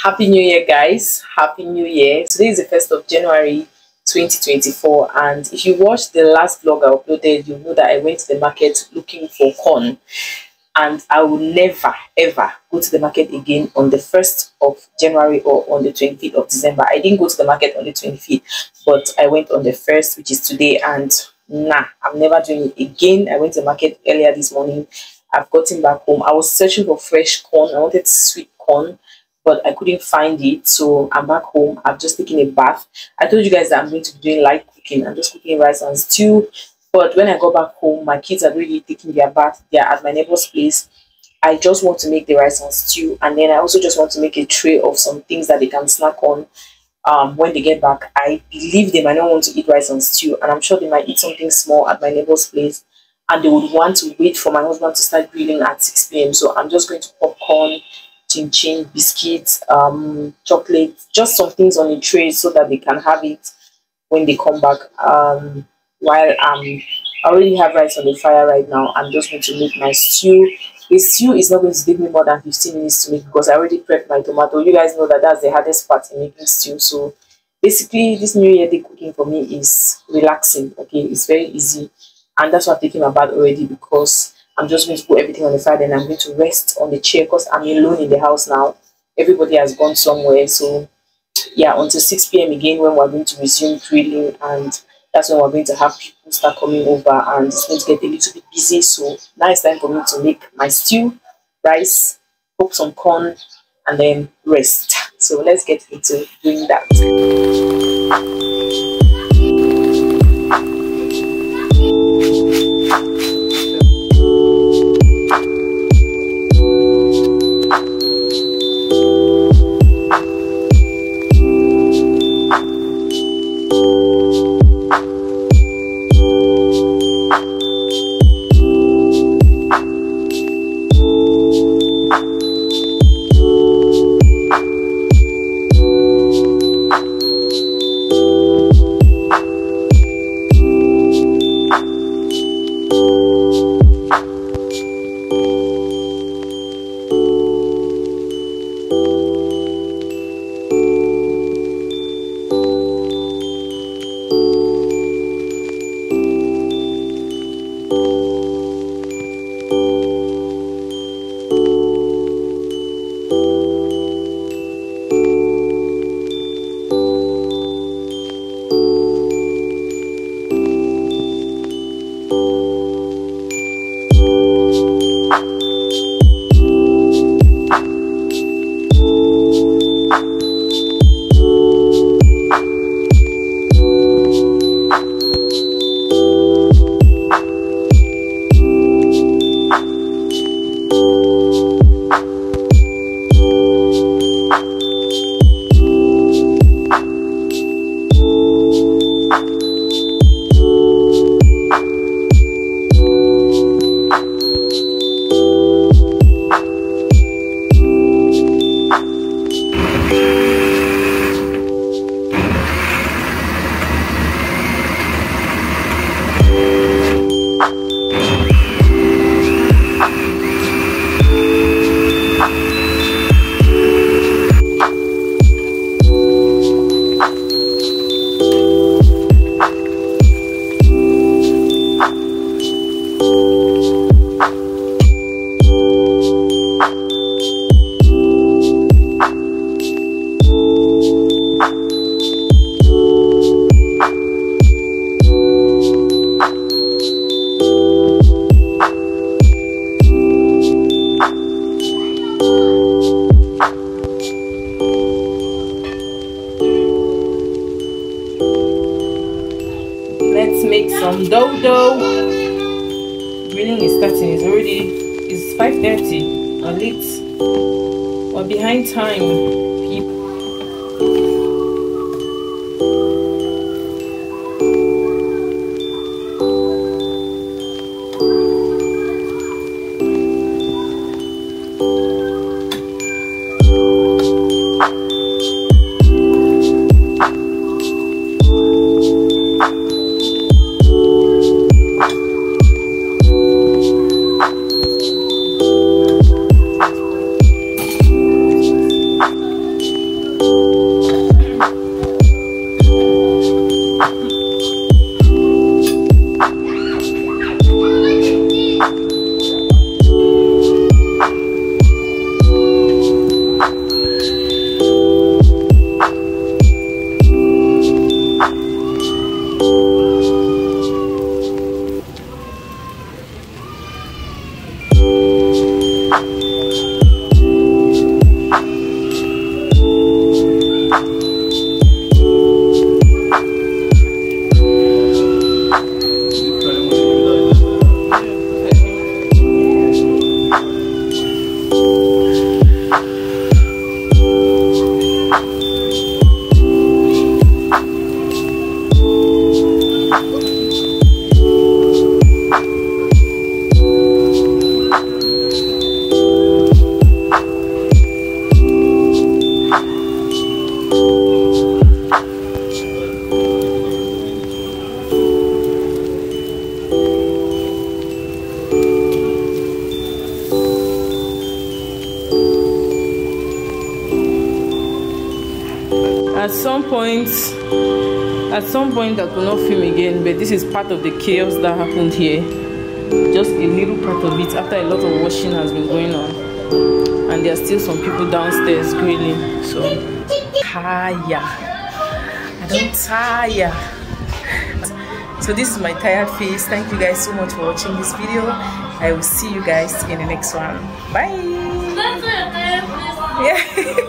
Happy New Year, guys. Happy New Year. Today is the 1st of January 2024, and if you watched the last vlog I uploaded, you know that I went to the market looking for corn, and I will never ever go to the market again on the 1st of January or on the 25th of December. I didn't go to the market on the 25th, but I went on the 1st, which is today, and nah, I'm never doing it again. I went to the market earlier this morning. I've gotten back home. I was searching for fresh corn. I wanted sweet corn, but I couldn't find it, so I'm back home. I've just taken a bath. I told you guys that I'm going to be doing light cooking. I'm just cooking rice and stew, but when I got back home, my kids are really taking their bath. They're at my neighbor's place. I just want to make the rice and stew, and then I also just want to make a tray of some things that they can snack on when they get back. I believe they might not want to eat rice and stew, and I'm sure they might eat something small at my neighbor's place, and they would want to wait for my husband to start grilling at 6 p.m. So I'm just going to popcorn, chin chin, biscuits, chocolate, just some things on a tray so that they can have it when they come back. While I already have rice on the fire right now, I'm just going to make my stew. The stew is not going to take me more than 15 minutes to make because I already prepped my tomato. You guys know that that's the hardest part in making stew. So basically, this New Year day cooking for me is relaxing. Okay, it's very easy, and that's why I'm taking my bath already, because I'm just going to put everything on the fire, then I'm going to rest on the chair because I'm alone in the house now. Everybody has gone somewhere. So yeah, until 6 p.m. again, when we're going to resume grilling, and that's when we're going to have people start coming over, and it's going to get a little bit busy. So now it's time for me to make my stew, rice, cook some corn, and then rest. So let's get into doing that. Make some dough. Grilling is starting. It's 5:30. We're late. We're behind time, people. At some point I could not film again, but this is part of the chaos that happened here. Just a little part of it after a lot of washing has been going on, and there are still some people downstairs grilling. So tire, I don't tire. So this is my tired face. Thank you guys so much for watching this video. I will see you guys in the next one. Bye. Yeah.